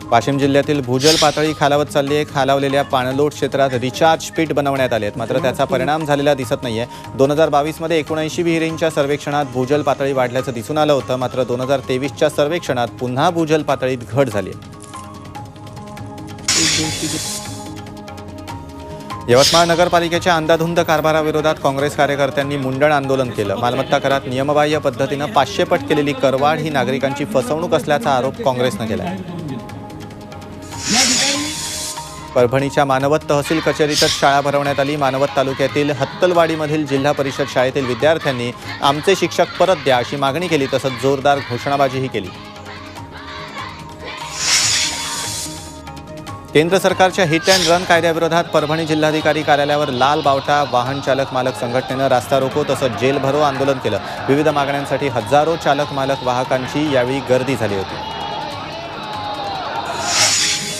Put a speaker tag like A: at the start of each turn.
A: वाशिम जिल्ह्यातील भूजल पातळी खालावत चालली आहे। खालावलेल्या पाणलोट क्षेत्रात रिचार्ज पिट बनवण्यात आले आहेत, मात्र त्याचा परिणाम झालेला दिसत नाहीये। 2022 मध्ये 79 विहिरींच्या सर्वेक्षणात भूजल पातळी वाढल्याचं दिसून आलं होतं, मात्र 2023च्या सर्वेक्षणात पुन्हा भूजल पातळीत घट झाली आहे। यवतमाळ नगरपालिकेच्या अंधाधुंद कारभाराविरोधात काँग्रेस कार्यकर्त्यांनी मुंडण आंदोलन केलं। मालमत्ता करात नियमबाह्य पद्धतीनं 500 पट केलेली करवाढ ही नागरिकांची फसवणूक असल्याचा आरोप काँग्रेसनं केला आहे। परभणीच्या मानवत तहसील कचेरीतच शाळा भरवण्यात आली। मानवत तालुक्यातील हत्तलवाडीमधील जिल्हा परिषद शाळेतील विद्यार्थ्यांनी आमचे शिक्षक परत द्या अशी मागणी केली, तसंच जोरदार घोषणाबाजीही केली। केंद्र सरकारच्या हिट अँड रन कायद्याविरोधात परभणी जिल्हाधिकारी कार्यालयावर लाल बावटा वाहन चालक मालक संघटनेनं रास्ता रोको तसंच जेल भरो आंदोलन केलं। विविध मागण्यांसाठी हजारो चालक मालक वाहकांची यावेळी गर्दी झाली होती।